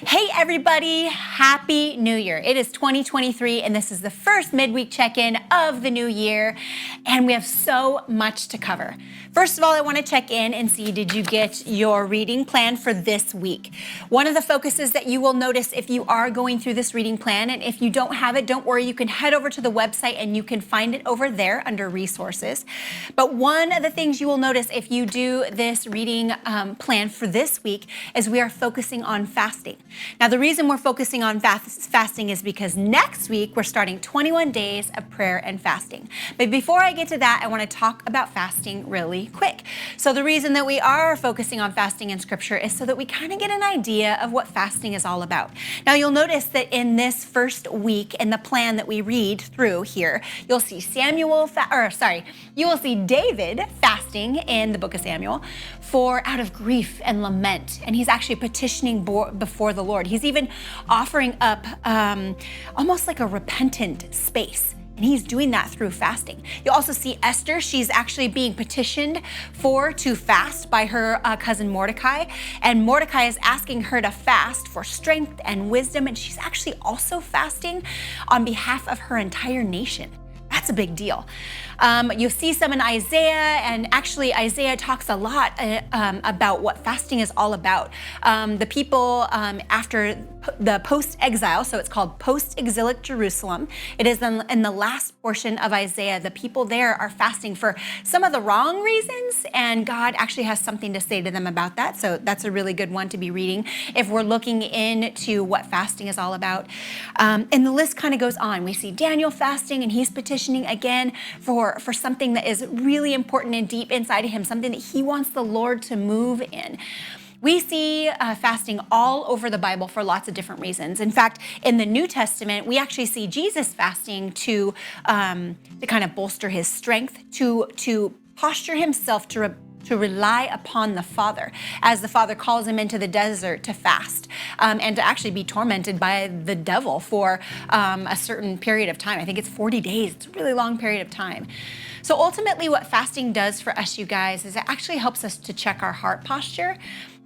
Hey everybody, Happy New Year. It is 2023 and this is the first midweek check-in of the new year and we have so much to cover. First of all, I want to check in and see, did you get your reading plan for this week? One of the focuses that you will notice if you are going through this reading plan, and if you don't have it, don't worry, you can head over to the website and you can find it over there under resources. But one of the things you will notice if you do this reading plan for this week is we are focusing on fasting. Now, the reason we're focusing on fasting is because next week we're starting 21 days of prayer and fasting. But before I get to that, I want to talk about fasting really quick. So the reason that we are focusing on fasting in scripture is so that we kind of get an idea of what fasting is all about. Now, you'll notice that in this first week in the plan that we read through here, you'll see you will see David fasting in the book of Samuel for out of grief and lament. And he's actually petitioning before the Lord. He's even offering up almost like a repentant space. And he's doing that through fasting. You'll also see Esther. She's actually being petitioned to fast by her cousin Mordecai. And Mordecai is asking her to fast for strength and wisdom. And she's actually also fasting on behalf of her entire nation. That's a big deal. You'll see some in Isaiah, and actually Isaiah talks a lot about what fasting is all about. The people after the post-exile, so it's called post-exilic Jerusalem. It is in the last portion of Isaiah. The people there are fasting for some of the wrong reasons, and God actually has something to say to them about that. So that's a really good one to be reading if we're looking into what fasting is all about. And the list kind of goes on. We see Daniel fasting, and he's petitioning again for something that is really important and deep inside of him, something that he wants the Lord to move in. We see fasting all over the Bible for lots of different reasons. In fact, in the New Testament, we actually see Jesus fasting to kind of bolster his strength, to posture himself to rely upon the Father, as the Father calls him into the desert to fast and to actually be tormented by the devil for a certain period of time. I think it's 40 days. It's a really long period of time. So ultimately what fasting does for us, you guys, is it actually helps us to check our heart posture.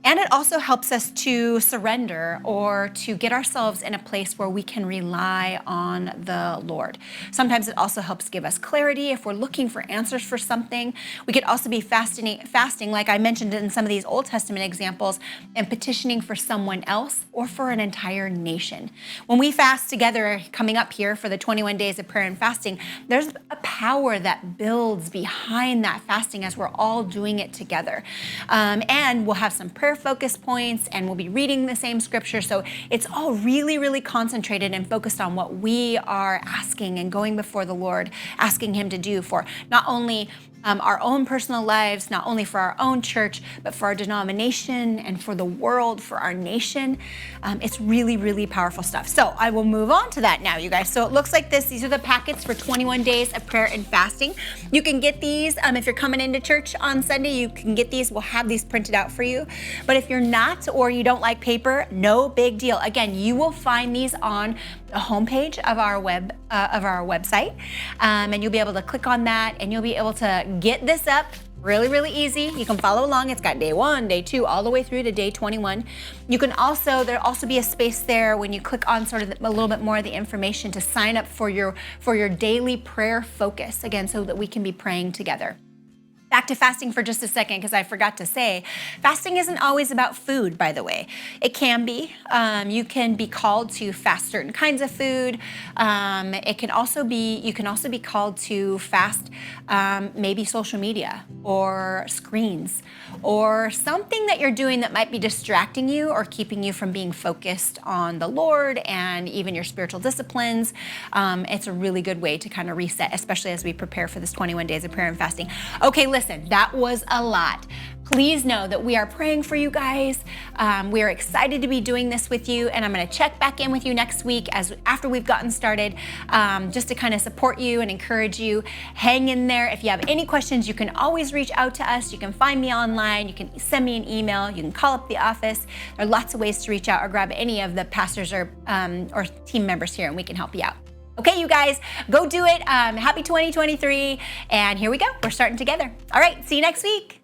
And it also helps us to surrender or to get ourselves in a place where we can rely on the Lord. Sometimes it also helps give us clarity if we're looking for answers for something. We could also be fasting, like I mentioned in some of these Old Testament examples, and petitioning for someone else or for an entire nation. When we fast together, coming up here for the 21 days of prayer and fasting, there's a power that builds behind that fasting as we're all doing it together. And we'll have some prayer focus points, and we'll be reading the same scripture. So it's all really, really concentrated and focused on what we are asking and going before the Lord, asking him to do for not only our own personal lives, not only for our own church, but for our denomination and for the world, for our nation. It's really, really powerful stuff. So I will move on to that now, you guys. So it looks like this. These are the packets for 21 days of prayer and fasting. You can get these if you're coming into church on Sunday. You can get these. We'll have these printed out for you. But if you're not, or you don't like paper, no big deal. Again, you will find these on the homepage of our website, and you'll be able to click on that, and you'll be able to get this up really, really easy. You can follow along. It's got day 1, day 2, all the way through to day 21. You can there'll also be a space there when you click on sort of a little bit more of the information to sign up for your daily prayer focus, again, so that we can be praying together. Back to fasting for just a second, because I forgot to say, fasting isn't always about food, by the way. It can be. You can be called to fast certain kinds of food. You can also be called to fast maybe social media or screens or something that you're doing that might be distracting you or keeping you from being focused on the Lord and even your spiritual disciplines. It's a really good way to kind of reset, especially as we prepare for this 21 days of prayer and fasting. Okay, listen, that was a lot. Please know that we are praying for you guys. We are excited to be doing this with you, and I'm going to check back in with you next week after we've gotten started, just to kind of support you and encourage you. Hang in there. If you have any questions, you can always reach out to us. You can find me online. You can send me an email. You can call up the office. There are lots of ways to reach out or grab any of the pastors or team members here, and we can help you out. Okay, you guys, go do it. Happy 2023, and here we go. We're starting together. All right, see you next week.